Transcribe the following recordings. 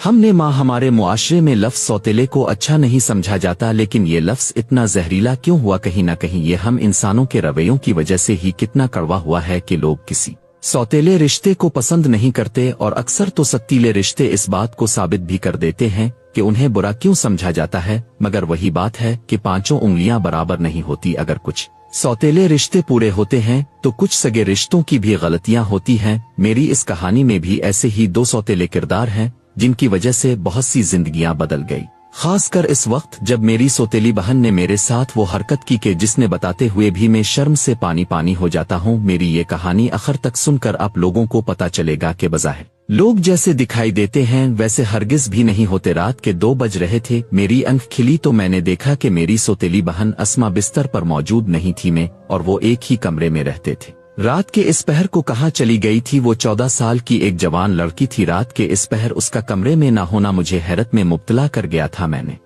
हमने माँ हमारे मुआशरे में लफ्ज़ सौतेले को अच्छा नहीं समझा जाता, लेकिन ये लफ्ज़ इतना जहरीला क्यों हुआ? कहीं ना कहीं ये हम इंसानों के रवैयों की वजह से ही कितना कड़वा हुआ है कि लोग किसी सौतेले रिश्ते को पसंद नहीं करते, और अक्सर तो सतीले रिश्ते इस बात को साबित भी कर देते हैं कि उन्हें बुरा क्यों समझा जाता है। मगर वही बात है कि पांचों उंगलियां बराबर नहीं होती। अगर कुछ सौतेले रिश्ते पूरे होते हैं तो कुछ सगे रिश्तों की भी गलतियां होती हैं। मेरी इस कहानी में भी ऐसे ही दो सौतेले किरदार हैं जिनकी वजह से बहुत सी जिंदगियां बदल गई, खासकर इस वक्त जब मेरी सौतेली बहन ने मेरे साथ वो हरकत की कि जिसने बताते हुए भी मैं शर्म से पानी पानी हो जाता हूँ। मेरी ये कहानी आखिर तक सुनकर आप लोगों को पता चलेगा कि बज़ाहिर लोग जैसे दिखाई देते हैं वैसे हरगिज भी नहीं होते। रात के 2 बज रहे थे, मेरी आंख खिली तो मैंने देखा कि मेरी सौतेली बहन अस्मा बिस्तर पर मौजूद नहीं थी। मैं और वो एक ही कमरे में रहते थे। रात के इस पहर को कहाँ चली गई थी? वो 14 साल की एक जवान लड़की थी। रात के इस पहर उसका कमरे में ना होना मुझे हैरत में मुब्तला कर गया था। मैंने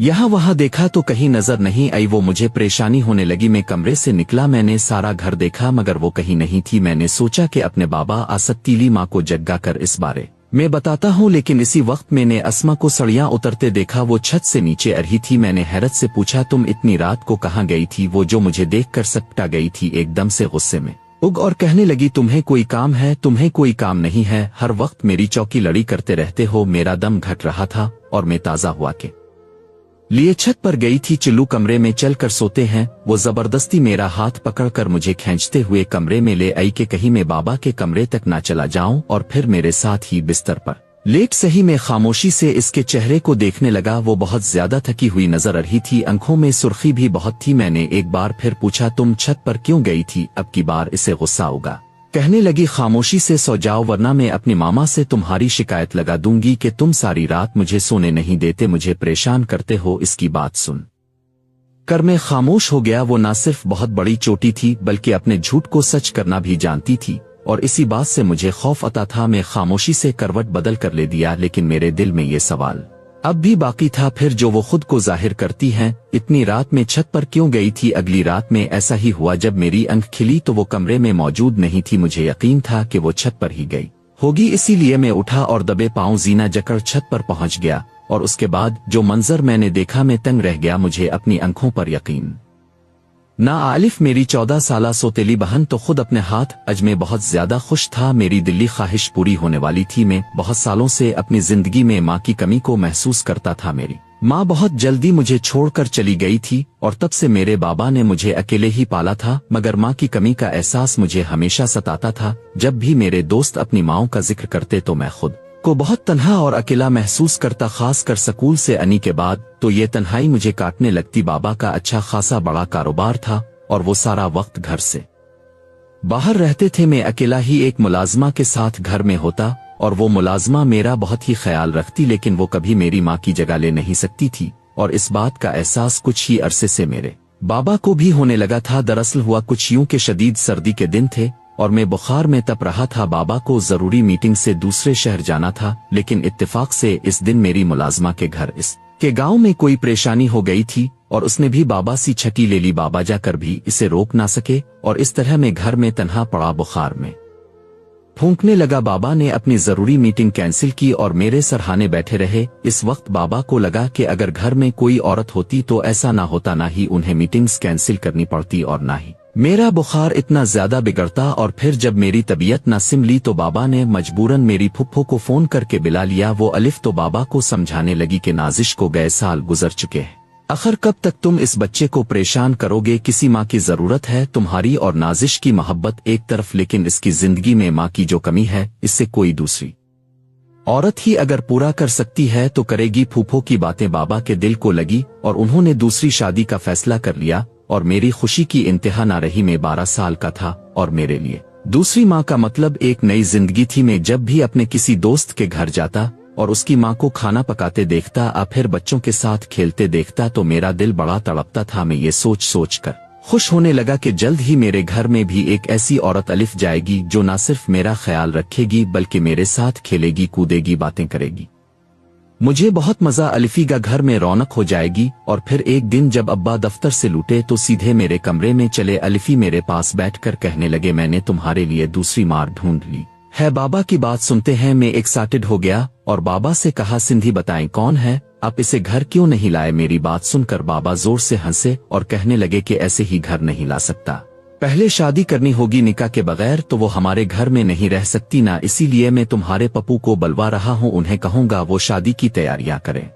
यहाँ वहाँ देखा तो कहीं नजर नहीं आई। वो मुझे परेशानी होने लगी। मैं कमरे से निकला, मैंने सारा घर देखा मगर वो कहीं नहीं थी। मैंने सोचा कि अपने बाबा आसतीली माँ को जग्गा कर इस बारे मैं बताता हूँ, लेकिन इसी वक्त मैंने अस्मा को सड़ियाँ उतरते देखा। वो छत से नीचे आ रही थी। मैंने हैरत से पूछा, तुम इतनी रात को कहाँ गई थी? वो जो मुझे देखकर सकटा गई थी, एकदम से गुस्से में उग और कहने लगी, तुम्हें कोई काम है? तुम्हें कोई काम नहीं है? हर वक्त मेरी चौकी लड़ी करते रहते हो। मेरा दम घट रहा था और मैं ताज़ा हुआ के लिए छत पर गई थी। चिल्लू कमरे में चल कर सोते हैं। वो जबरदस्ती मेरा हाथ पकड़कर मुझे खींचते हुए कमरे में ले आई कि कहीं मैं बाबा के कमरे तक ना चला जाऊं, और फिर मेरे साथ ही बिस्तर पर लेट सही मैं खामोशी से इसके चेहरे को देखने लगा। वो बहुत ज्यादा थकी हुई नजर आ रही थी, आंखों में सुर्खी भी बहुत थी। मैंने एक बार फिर पूछा, तुम छत पर क्यों गई थी? अब की बार इसे गुस्सा होगा। कहने लगी, खामोशी से सो जाओ वरना मैं अपनी मामा से तुम्हारी शिकायत लगा दूंगी कि तुम सारी रात मुझे सोने नहीं देते, मुझे परेशान करते हो। इसकी बात सुन कर मैं खामोश हो गया। वो ना सिर्फ बहुत बड़ी चोटी थी बल्कि अपने झूठ को सच करना भी जानती थी, और इसी बात से मुझे खौफ आता था। मैं खामोशी से करवट बदल कर ले दिया, लेकिन मेरे दिल में ये सवाल अब भी बाकी था। फिर जो वो खुद को जाहिर करती हैं, इतनी रात में छत पर क्यों गई थी? अगली रात में ऐसा ही हुआ। जब मेरी आंख खिली तो वो कमरे में मौजूद नहीं थी। मुझे यकीन था कि वो छत पर ही गई होगी, इसीलिए मैं उठा और दबे पांव जीना जकड़ छत पर पहुंच गया। और उसके बाद जो मंजर मैंने देखा, मैं तंग रह गया। मुझे अपनी आंखों पर यकीन ना आलिफ मेरी 14 साला सौतेली बहन तो खुद अपने हाथ अज में बहुत ज्यादा खुश था। मेरी दिली ख्वाहिश पूरी होने वाली थी। मैं बहुत सालों से अपनी जिंदगी में माँ की कमी को महसूस करता था। मेरी माँ बहुत जल्दी मुझे छोड़कर चली गई थी और तब से मेरे बाबा ने मुझे अकेले ही पाला था। मगर माँ की कमी का एहसास मुझे हमेशा सताता था। जब भी मेरे दोस्त अपनी माँओं का जिक्र करते तो मैं खुद को बहुत तन्हा और अकेला महसूस करता, खास कर स्कूल से आने के बाद तो ये तन्हाई मुझे काटने लगती। बाबा का अच्छा खासा बड़ा कारोबार था और वो सारा वक्त घर से बाहर रहते थे। मैं अकेला ही एक मुलाजमा के साथ घर में होता और वो मुलाजमा मेरा बहुत ही ख्याल रखती, लेकिन वो कभी मेरी माँ की जगह ले नहीं सकती थी। और इस बात का एहसास कुछ ही अरसे से मेरे बाबा को भी होने लगा था। दरअसल हुआ कुछ यूं कि शदीद सर्दी के दिन थे और मैं बुखार में तप रहा था। बाबा को जरूरी मीटिंग से दूसरे शहर जाना था, लेकिन इत्तेफाक से इस दिन मेरी मुलाजमा के घर के गांव में कोई परेशानी हो गई थी और उसने भी बाबा सी छठी ले ली। बाबा जाकर भी इसे रोक ना सके और इस तरह मैं घर में तन्हा पड़ा बुखार में फूंकने लगा। बाबा ने अपनी जरूरी मीटिंग कैंसिल की और मेरे सरहाने बैठे रहे। इस वक्त बाबा को लगा कि अगर घर में कोई औरत होती तो ऐसा ना होता, ना ही उन्हें मीटिंग्स कैंसिल करनी पड़ती और ना ही मेरा बुखार इतना ज्यादा बिगड़ता। और फिर जब मेरी तबीयत न सिमली तो बाबा ने मजबूरन मेरी फुफ्फो को फोन करके बुला लिया। वो अलिफ तो बाबा को समझाने लगी कि नाजिश को गए साल गुजर चुके हैं, आखिर कब तक तुम इस बच्चे को परेशान करोगे? किसी माँ की जरूरत है तुम्हारी और नाजिश की मोहब्बत एक तरफ, लेकिन इसकी जिंदगी में माँ की जो कमी है इससे कोई दूसरी औरत ही अगर पूरा कर सकती है तो करेगी। फूफो की बातें बाबा के दिल को लगी और उन्होंने दूसरी शादी का फैसला कर लिया और मेरी खुशी की इंतहा ना रही। मैं 12 साल का था और मेरे लिए दूसरी माँ का मतलब एक नई जिंदगी थी। मैं जब भी अपने किसी दोस्त के घर जाता और उसकी माँ को खाना पकाते देखता और फिर बच्चों के साथ खेलते देखता तो मेरा दिल बड़ा तड़पता था। मैं ये सोच कर खुश होने लगा कि जल्द ही मेरे घर में भी एक ऐसी औरत अलिफ जाएगी जो न सिर्फ मेरा ख्याल रखेगी बल्कि मेरे साथ खेलेगी, कूदेगी, बातें करेगी। मुझे बहुत मजा अलिफी का घर में रौनक हो जाएगी। और फिर एक दिन जब अब्बा दफ्तर से लौटे तो सीधे मेरे कमरे में चले। अलिफी मेरे पास बैठकर कहने लगे, मैंने तुम्हारे लिए दूसरी मार ढूंढ ली है। बाबा की बात सुनते हैं मैं एक्साइटेड हो गया और बाबा से कहा सिंधी बताएं कौन है, आप इसे घर क्यों नहीं लाए। मेरी बात सुनकर बाबा जोर से हंसे और कहने लगे कि ऐसे ही घर नहीं ला सकता, पहले शादी करनी होगी, निकाह के बगैर तो वो हमारे घर में नहीं रह सकती ना, इसीलिए मैं तुम्हारे पप्पू को बुलवा रहा हूँ, उन्हें कहूंगा वो शादी की तैयारियां करें।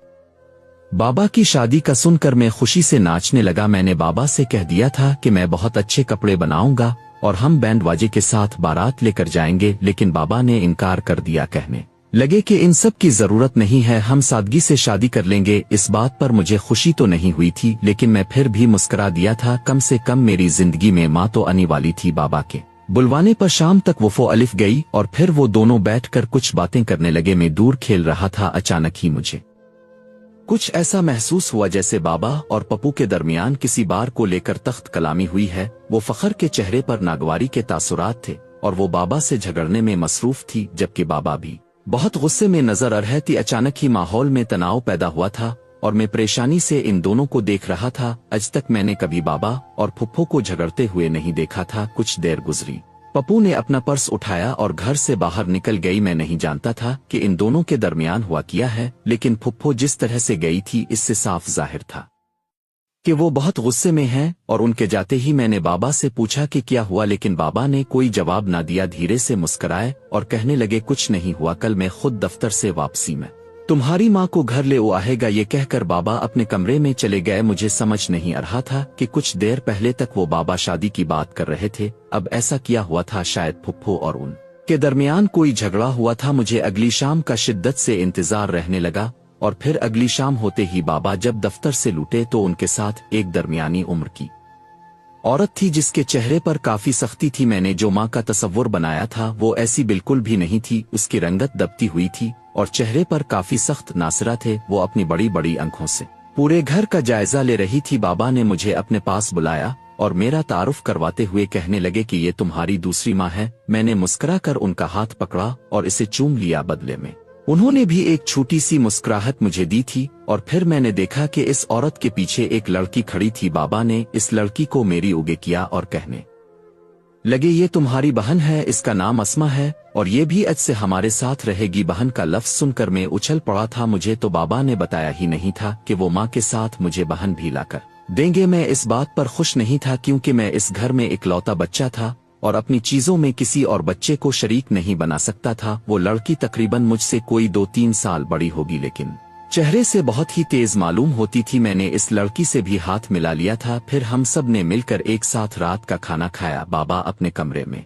बाबा की शादी का सुनकर मैं खुशी से नाचने लगा। मैंने बाबा से कह दिया था कि मैं बहुत अच्छे कपड़े बनाऊंगा और हम बैंड बाजे के साथ बारात लेकर जाएंगे, लेकिन बाबा ने इनकार कर दिया, कहने लगे कि इन सब की जरूरत नहीं है, हम सादगी से शादी कर लेंगे। इस बात पर मुझे खुशी तो नहीं हुई थी, लेकिन मैं फिर भी मुस्कुरा दिया था, कम से कम मेरी जिंदगी में माँ तो आने वाली थी। बाबा के बुलवाने पर शाम तक वफो अलिफ गई और फिर वो दोनों बैठकर कुछ बातें करने लगे। मैं दूर खेल रहा था, अचानक ही मुझे कुछ ऐसा महसूस हुआ जैसे बाबा और पप्पू के दरमियान किसी बार को लेकर तख्त कलामी हुई है। वो फखर के चेहरे पर नागवारी के तासुरात थे और वो बाबा से झगड़ने में मसरूफ थी, जबकि बाबा भी बहुत गुस्से में नजर आ रहे थे। अचानक ही माहौल में तनाव पैदा हुआ था और मैं परेशानी से इन दोनों को देख रहा था। आज तक मैंने कभी बाबा और फुप्पो को झगड़ते हुए नहीं देखा था। कुछ देर गुजरी, पप्पू ने अपना पर्स उठाया और घर से बाहर निकल गई। मैं नहीं जानता था कि इन दोनों के दरमियान हुआ क्या है, लेकिन फुप्पो जिस तरह से गई थी इससे साफ जाहिर था कि वो बहुत गुस्से में हैं। और उनके जाते ही मैंने बाबा से पूछा कि क्या हुआ, लेकिन बाबा ने कोई जवाब ना दिया। धीरे से मुस्कुराए और कहने लगे कुछ नहीं हुआ, कल मैं खुद दफ्तर से वापसी में तुम्हारी माँ को घर ले आएगा। ये कहकर बाबा अपने कमरे में चले गए। मुझे समझ नहीं आ रहा था कि कुछ देर पहले तक वो बाबा शादी की बात कर रहे थे, अब ऐसा क्या हुआ था। शायद फुप्पो और उन के दरमियान कोई झगड़ा हुआ था। मुझे अगली शाम का शिद्दत से इंतजार रहने लगा और फिर अगली शाम होते ही बाबा जब दफ्तर से लौटे तो उनके साथ एक दरमियानी उम्र की औरत थी जिसके चेहरे पर काफी सख्ती थी। मैंने जो माँ का तस्वुर बनाया था वो ऐसी बिल्कुल भी नहीं थी। उसकी रंगत दबती हुई थी और चेहरे पर काफी सख्त नासरा थे। वो अपनी बड़ी बड़ी आंखों से पूरे घर का जायजा ले रही थी। बाबा ने मुझे अपने पास बुलाया और मेरा तारुफ करवाते हुए कहने लगे कि ये तुम्हारी दूसरी माँ है। मैंने मुस्कुरा कर उनका हाथ पकड़ा और इसे चूम लिया। बदले में उन्होंने भी एक छोटी सी मुस्कुराहट मुझे दी थी और फिर मैंने देखा कि इस औरत के पीछे एक लड़की खड़ी थी। बाबा ने इस लड़की को मेरी उगे किया और कहने लगे ये तुम्हारी बहन है, इसका नाम अस्मा है और ये भी आज से हमारे साथ रहेगी। बहन का लफ्ज सुनकर मैं उछल पड़ा था। मुझे तो बाबा ने बताया ही नहीं था कि वो माँ के साथ मुझे बहन भी लाकर देंगे। मैं इस बात पर खुश नहीं था क्योंकि मैं इस घर में इकलौता बच्चा था और अपनी चीजों में किसी और बच्चे को शरीक नहीं बना सकता था। वो लड़की तकरीबन मुझसे कोई 2-3 साल बड़ी होगी, लेकिन चेहरे से बहुत ही तेज मालूम होती थी। मैंने इस लड़की से भी हाथ मिला लिया था। फिर हम सब ने मिलकर एक साथ रात का खाना खाया। बाबा अपने कमरे में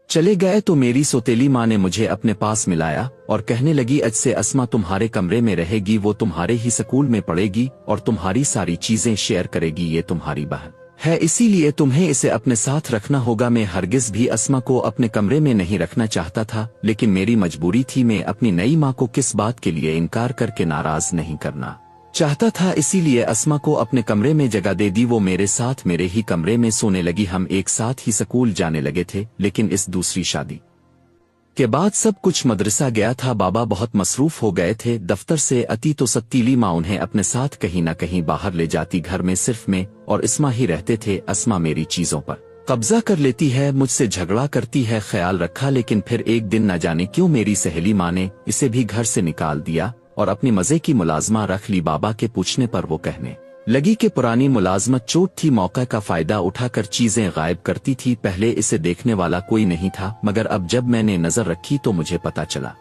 चले गए तो मेरी सौतेली माँ ने मुझे अपने पास मिलाया और कहने लगी आज से अस्मा तुम्हारे कमरे में रहेगी, वो तुम्हारे ही स्कूल में पढ़ेगी और तुम्हारी सारी चीजें शेयर करेगी। ये तुम्हारी बहन है, इसीलिए तुम्हें इसे अपने साथ रखना होगा। मैं हरगिज भी अस्मा को अपने कमरे में नहीं रखना चाहता था, लेकिन मेरी मजबूरी थी। मैं अपनी नई माँ को किस बात के लिए इनकार करके नाराज नहीं करना चाहता था, इसीलिए अस्मा को अपने कमरे में जगह दे दी। वो मेरे साथ मेरे ही कमरे में सोने लगी। हम एक साथ ही स्कूल जाने लगे थे, लेकिन इस दूसरी शादी के बाद सब कुछ मदरसा गया था। बाबा बहुत मसरूफ हो गए थे दफ्तर से अति, तो सतीली माँ उन्हें अपने साथ कहीं न कहीं बाहर ले जाती। घर में सिर्फ मैं और अस्मा ही रहते थे। अस्मा मेरी चीजों पर कब्जा कर लेती है, मुझसे झगड़ा करती है, ख्याल रखा। लेकिन फिर एक दिन न जाने क्यों मेरी सहेली माँ ने इसे भी घर से निकाल दिया और अपनी मजे की मुलाजमा रख ली। बाबा के पूछने पर वो कहने लगी कि पुरानी मुलाजमत चोट थी, मौका का फायदा उठाकर चीजें गायब करती थी। पहले इसे देखने वाला कोई नहीं था, मगर अब जब मैंने नजर रखी तो मुझे पता चला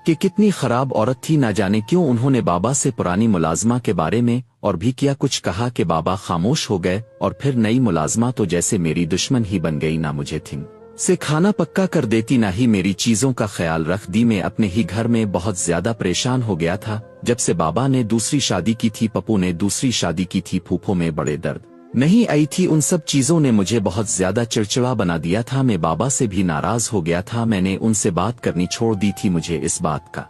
कि कितनी खराब औरत थी। ना जाने क्यों उन्होंने बाबा से पुरानी मुलाजमा के बारे में और भी क्या कुछ कहा कि बाबा खामोश हो गए। और फिर नई मुलाजमा तो जैसे मेरी दुश्मन ही बन गई, ना मुझे थिंग से खाना पक्का कर देती, ना ही मेरी चीजों का ख्याल रख दी। मैं अपने ही घर में बहुत ज्यादा परेशान हो गया था। जब से बाबा ने दूसरी शादी की थी, पप्पू ने दूसरी शादी की थी, फूफो में बड़े दर्द नहीं आई थी, उन सब चीजों ने मुझे बहुत ज्यादा चिड़चिड़ा बना दिया था। मैं बाबा से भी नाराज हो गया था। मैंने उनसे बात करनी छोड़ दी थी। मुझे इस बात का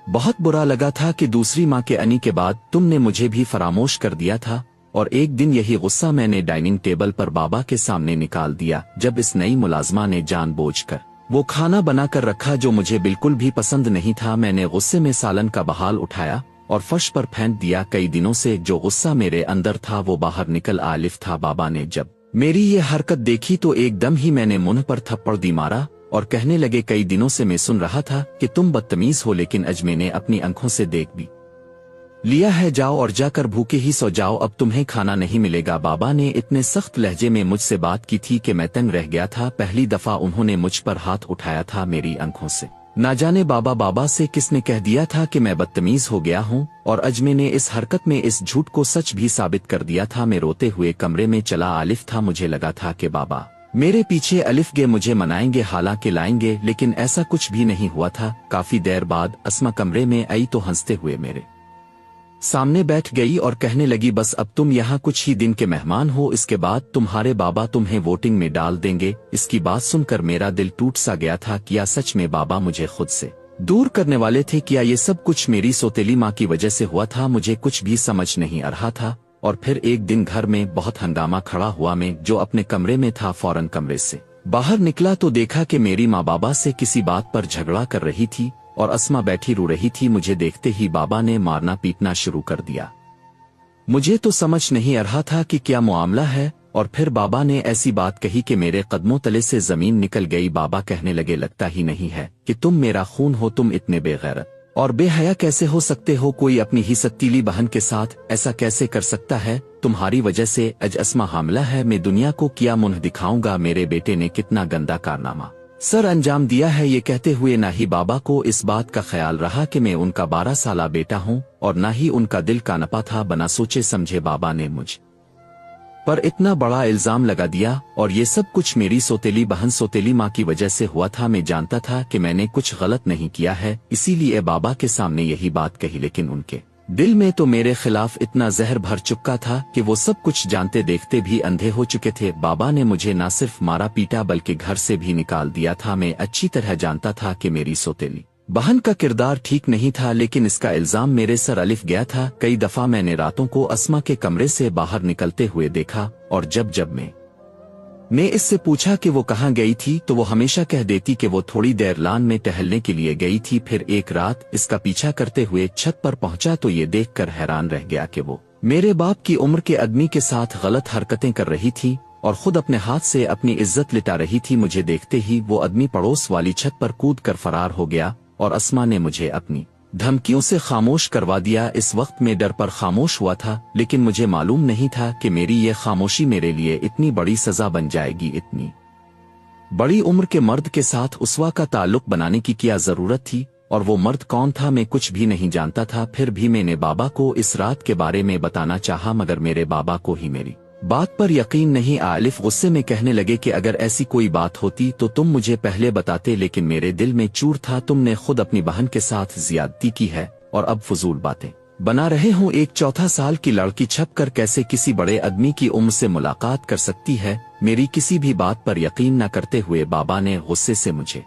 बहुत बुरा लगा था कि दूसरी माँ के आने के बाद तुमने मुझे भी फरामोश कर दिया था। और एक दिन यही गुस्सा मैंने डाइनिंग टेबल पर बाबा के सामने निकाल दिया, जब इस नई मुलाजमा ने जानबूझकर वो खाना बनाकर रखा जो मुझे बिल्कुल भी पसंद नहीं था। मैंने गुस्से में सालन का बहाल उठाया और फर्श पर फेंक दिया। कई दिनों से जो गुस्सा मेरे अंदर था वो बाहर निकल आलिफ था। बाबा ने जब मेरी ये हरकत देखी तो एकदम ही मैंने मुंह पर थप्पड़ दी मारा और कहने लगे कई दिनों से मैं सुन रहा था कि तुम बदतमीज हो, लेकिन आज मैंने अपनी आंखों से देख भी लिया है। जाओ और जाकर भूखे ही सो जाओ, अब तुम्हें खाना नहीं मिलेगा। बाबा ने इतने सख्त लहजे में मुझसे बात की थी कि मैं तंग रह गया था। पहली दफा उन्होंने मुझ पर हाथ उठाया था मेरी आंखों से। ना जाने बाबा से किसने कह दिया था कि मैं बदतमीज हो गया हूँ, और आज मैंने इस हरकत में इस झूठ को सच भी साबित कर दिया था। मैं रोते हुए कमरे में चला। आलिफ था। मुझे लगा था कि बाबा मेरे पीछे अलिफ गे मुझे मनाएंगे, हालांकि लाएंगे, लेकिन ऐसा कुछ भी नहीं हुआ था। काफी देर बाद अस्मा कमरे में आई तो हंसते हुए मेरे सामने बैठ गई और कहने लगी, बस अब तुम यहाँ कुछ ही दिन के मेहमान हो, इसके बाद तुम्हारे बाबा तुम्हें वोटिंग में डाल देंगे। इसकी बात सुनकर मेरा दिल टूट सा गया था। क्या सच में बाबा मुझे खुद से दूर करने वाले थे? क्या ये सब कुछ मेरी सौतेली माँ की वजह से हुआ था? मुझे कुछ भी समझ नहीं आ रहा था। और फिर एक दिन घर में बहुत हंगामा खड़ा हुआ। मैं जो अपने कमरे में था फौरन कमरे से बाहर निकला तो देखा कि मेरी माँ बाबा से किसी बात पर झगड़ा कर रही थी और अस्मा बैठी रो रही थी। मुझे देखते ही बाबा ने मारना पीटना शुरू कर दिया। मुझे तो समझ नहीं आ रहा था कि क्या मामला है। और फिर बाबा ने ऐसी बात कही कि मेरे कदमों तले से जमीन निकल गई। बाबा कहने लगे, लगता ही नहीं है कि तुम मेरा खून हो, तुम इतने बेगैरत और बेहया कैसे हो सकते हो? कोई अपनी ही सतीली बहन के साथ ऐसा कैसे कर सकता है? तुम्हारी वजह से आज अस्मा हामला है। मैं दुनिया को क्या मुंह दिखाऊंगा? मेरे बेटे ने कितना गंदा कारनामा सर अंजाम दिया है। ये कहते हुए ना ही बाबा को इस बात का ख्याल रहा कि मैं उनका 12 साला बेटा हूँ, और ना ही उनका दिल का नपा था। बना सोचे समझे बाबा ने मुझ पर इतना बड़ा इल्जाम लगा दिया, और ये सब कुछ मेरी सौतेली बहन सौतेली माँ की वजह से हुआ था। मैं जानता था कि मैंने कुछ गलत नहीं किया है, इसीलिए बाबा के सामने यही बात कही, लेकिन उनके दिल में तो मेरे खिलाफ इतना जहर भर चुका था कि वो सब कुछ जानते देखते भी अंधे हो चुके थे। बाबा ने मुझे न सिर्फ मारा पीटा बल्कि घर से भी निकाल दिया था। मैं अच्छी तरह जानता था कि मेरी सौतेली बहन का किरदार ठीक नहीं था, लेकिन इसका इल्जाम मेरे सर अलिफ गया था। कई दफा मैंने रातों को अस्मा के कमरे से बाहर निकलते हुए देखा, और जब मैं इससे पूछा कि वो कहाँ गई थी तो वो हमेशा कह देती कि वो थोड़ी देर लान में टहलने के लिए गई थी। फिर एक रात इसका पीछा करते हुए छत पर पहुंचा तो ये देखकर हैरान रह गया कि वो मेरे बाप की उम्र के आदमी के साथ गलत हरकतें कर रही थी और खुद अपने हाथ से अपनी इज्जत लिटा रही थी। मुझे देखते ही वो आदमी पड़ोस वाली छत पर कूद कर फरार हो गया, और अस्मा ने मुझे अपनी धमकियों से खामोश करवा दिया। इस वक्त में डर पर खामोश हुआ था, लेकिन मुझे मालूम नहीं था कि मेरी ये खामोशी मेरे लिए इतनी बड़ी सजा बन जाएगी। इतनी बड़ी उम्र के मर्द के साथ उसवा का ताल्लुक बनाने की क्या जरूरत थी? और वो मर्द कौन था? मैं कुछ भी नहीं जानता था। फिर भी मैंने बाबा को इस रात के बारे में बताना चाहा, मगर मेरे बाबा को ही मेरी बात पर यकीन नहीं। आलिफ गुस्से में कहने लगे कि अगर ऐसी कोई बात होती तो तुम मुझे पहले बताते, लेकिन मेरे दिल में चूर था। तुमने खुद अपनी बहन के साथ ज्यादती की है और अब फजूल बातें बना रहे हो। एक 14 साल की लड़की छप कर कैसे किसी बड़े आदमी की उम्र से मुलाकात कर सकती है? मेरी किसी भी बात पर यकीन न करते हुए बाबा ने गुस्से से मुझे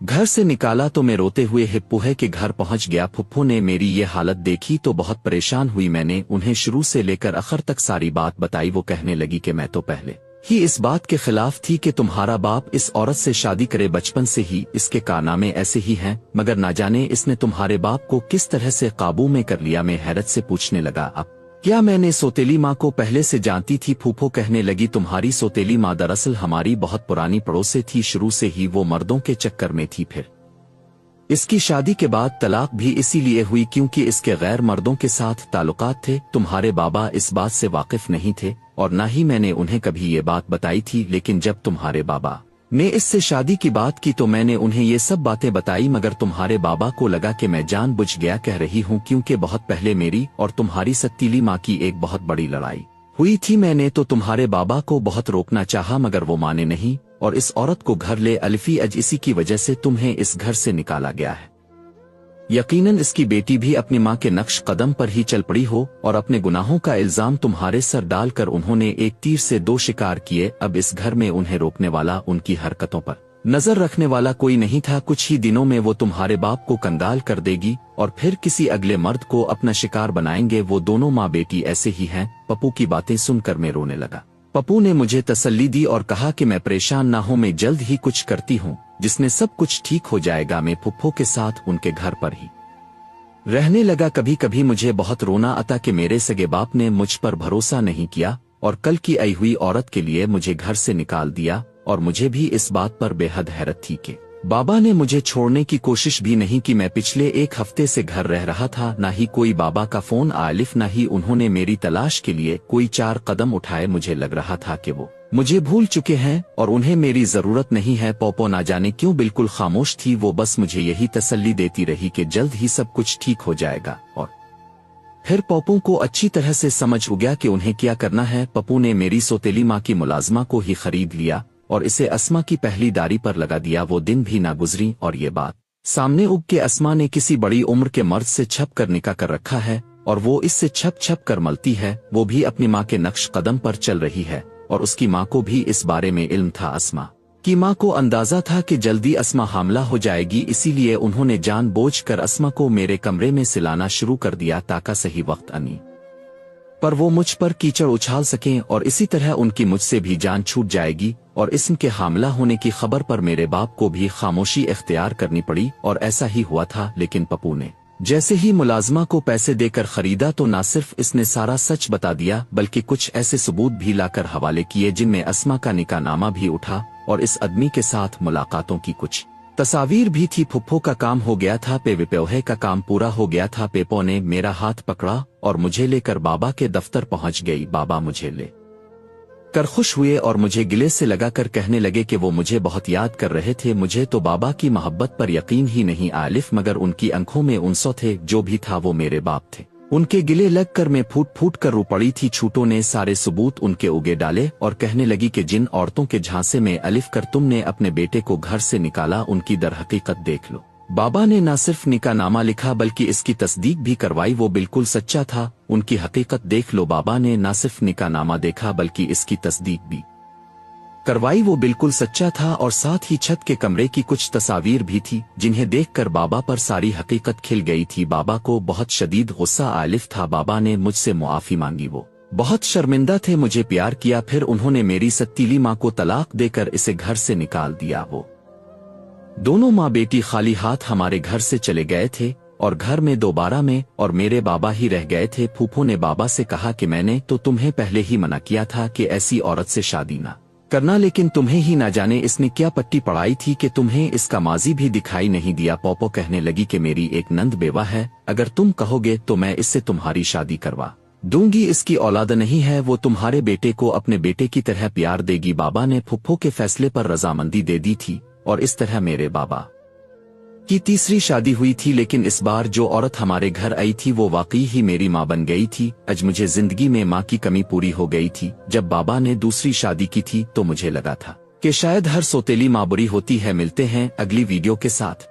घर से निकाला तो मैं रोते हुए हिप्पूहे के घर पहुंच गया। फुप्पू ने मेरी ये हालत देखी तो बहुत परेशान हुई। मैंने उन्हें शुरू से लेकर आखिर तक सारी बात बताई। वो कहने लगी कि मैं तो पहले ही इस बात के खिलाफ थी कि तुम्हारा बाप इस औरत से शादी करे। बचपन से ही इसके कारनामे ऐसे ही हैं, मगर ना जाने इसने तुम्हारे बाप को किस तरह से काबू में कर लिया। मैं हैरत से पूछने लगा, अब क्या मैंने सौतेली माँ को पहले से जानती थी? फूफो कहने लगी, तुम्हारी सौतेली माँ दरअसल हमारी बहुत पुरानी पड़ोसी थी। शुरू से ही वो मर्दों के चक्कर में थी। फिर इसकी शादी के बाद तलाक भी इसीलिए हुई क्योंकि इसके गैर मर्दों के साथ ताल्लुकात थे। तुम्हारे बाबा इस बात से वाकिफ नहीं थे और ना ही मैंने उन्हें कभी ये बात बताई थी, लेकिन जब तुम्हारे बाबा ने इससे शादी की बात की तो मैंने उन्हें ये सब बातें बताई। मगर तुम्हारे बाबा को लगा कि मैं जानबूझ गया कह रही हूँ, क्योंकि बहुत पहले मेरी और तुम्हारी सतीली माँ की एक बहुत बड़ी लड़ाई हुई थी। मैंने तो तुम्हारे बाबा को बहुत रोकना चाहा, मगर वो माने नहीं और इस औरत को घर ले अलिफी। आज इसी की वजह से तुम्हें इस घर से निकाला गया है। यकीनन इसकी बेटी भी अपनी माँ के नक्श कदम पर ही चल पड़ी हो, और अपने गुनाहों का इल्जाम तुम्हारे सर डालकर उन्होंने एक तीर से 2 शिकार किए। अब इस घर में उन्हें रोकने वाला, उनकी हरकतों पर नजर रखने वाला कोई नहीं था। कुछ ही दिनों में वो तुम्हारे बाप को कंगाल कर देगी और फिर किसी अगले मर्द को अपना शिकार बनाएंगे। वो दोनों माँ बेटी ऐसे ही हैं। पप्पू की बातें सुनकर मैं रोने लगा। पप्पू ने मुझे तसल्ली दी और कहा कि मैं परेशान ना हूं, मैं जल्द ही कुछ करती हूं जिसमें सब कुछ ठीक हो जाएगा। मैं फुप्पो के साथ उनके घर पर ही रहने लगा। कभी कभी मुझे बहुत रोना आता कि मेरे सगे बाप ने मुझ पर भरोसा नहीं किया और कल की आई हुई औरत के लिए मुझे घर से निकाल दिया, और मुझे भी इस बात पर बेहद हैरत थी कि बाबा ने मुझे छोड़ने की कोशिश भी नहीं की। मैं पिछले एक हफ्ते से घर रह रहा था, ना ही कोई बाबा का फोन आलिफ, ना ही उन्होंने मेरी तलाश के लिए कोई 4 कदम उठाए। मुझे लग रहा था कि वो मुझे भूल चुके हैं और उन्हें मेरी जरूरत नहीं है। पोपो ना जाने क्यों बिल्कुल खामोश थी। वो बस मुझे यही तसल्ली देती रही कि जल्द ही सब कुछ ठीक हो जाएगा। और फिर पप्पू को अच्छी तरह से समझ हो गया कि उन्हें क्या करना है। पप्पू ने मेरी सौतेली माँ की मुलाजमा को ही खरीद लिया और इसे अस्मा की पहली दारी पर लगा दिया। वो दिन भी ना गुजरी और ये बात सामने उग के अस्मा ने किसी बड़ी उम्र के मर्द से छप कर निकाह कर रखा है और वो इससे छप छप कर मलती है। वो भी अपनी माँ के नक्श कदम पर चल रही है और उसकी माँ को भी इस बारे में इल्म था। अस्मा की माँ को अंदाजा था कि जल्दी अस्मा हामला हो जाएगी, इसीलिए उन्होंने जानबूझकर अस्मा को मेरे कमरे में सिलाना शुरू कर दिया ताकि सही वक्त आने पर वो मुझ पर कीचड़ उछाल सकें और इसी तरह उनकी मुझसे भी जान छूट जाएगी। और इसम के हामला होने की खबर पर मेरे बाप को भी खामोशी इख्तियार करनी पड़ी और ऐसा ही हुआ था। लेकिन पप्पू ने जैसे ही मुलाजमा को पैसे देकर खरीदा तो ना सिर्फ इसने सारा सच बता दिया बल्कि कुछ ऐसे सबूत भी लाकर हवाले किए जिनमें अस्मा का निकाहनामा भी उठा और इस आदमी के साथ मुलाकातों की कुछ तस्वीर भी थी। फुप्पो का काम हो गया था, पेपोहे का काम पूरा हो गया था। पेपो ने मेरा हाथ पकड़ा और मुझे लेकर बाबा के दफ्तर पहुंच गई। बाबा मुझे ले कर खुश हुए और मुझे गिले से लगाकर कहने लगे कि वो मुझे बहुत याद कर रहे थे। मुझे तो बाबा की मोहब्बत पर यकीन ही नहीं आलिफ, मगर उनकी आंखों में उनसो थे। जो भी था वो मेरे बाप थे। उनके गिले लग कर मैं फूट फूट कर रो पड़ी थी। छूटों ने सारे सबूत उनके उगे डाले और कहने लगी कि जिन औरतों के झांसे में अलिफ कर तुमने अपने बेटे को घर से निकाला उनकी दर हकीकत देख लो। बाबा ने न सिर्फ निकाहनामा लिखा बल्कि इसकी तस्दीक भी करवाई। वो बिल्कुल सच्चा था, उनकी हकीकत देख लो। बाबा ने न सिर्फ निकाहनामा देखा बल्कि इसकी तस्दीक भी करवाई। वो बिल्कुल सच्चा था और साथ ही छत के कमरे की कुछ तस्वीर भी थी जिन्हें देखकर बाबा पर सारी हकीकत खिल गई थी। बाबा को बहुत शदीद गुस्सा आलिफ था। बाबा ने मुझसे मुआफी मांगी। वो बहुत शर्मिंदा थे, मुझे प्यार किया। फिर उन्होंने मेरी सतीली माँ को तलाक देकर इसे घर से निकाल दिया। वो दोनों माँ बेटी खाली हाथ हमारे घर से चले गए थे और घर में दोबारा में और मेरे बाबा ही रह गए थे। फूफो ने बाबा से कहा कि मैंने तो तुम्हें पहले ही मना किया था कि ऐसी औरत से शादी ना करना, लेकिन तुम्हें ही ना जाने इसने क्या पट्टी पढ़ाई थी कि तुम्हें इसका माजी भी दिखाई नहीं दिया। पोपो कहने लगी कि मेरी एक नंद बेवा है, अगर तुम कहोगे तो मैं इससे तुम्हारी शादी करवा दूंगी। इसकी औलाद नहीं है, वो तुम्हारे बेटे को अपने बेटे की तरह प्यार देगी। बाबा ने फुप्पो के फैसले पर रजामंदी दे दी थी और इस तरह मेरे बाबा की तीसरी शादी हुई थी। लेकिन इस बार जो औरत हमारे घर आई थी वो वाकई ही मेरी माँ बन गई थी। आज मुझे जिंदगी में माँ की कमी पूरी हो गई थी। जब बाबा ने दूसरी शादी की थी तो मुझे लगा था कि शायद हर सौतेली माँ बुरी होती है। मिलते हैं अगली वीडियो के साथ।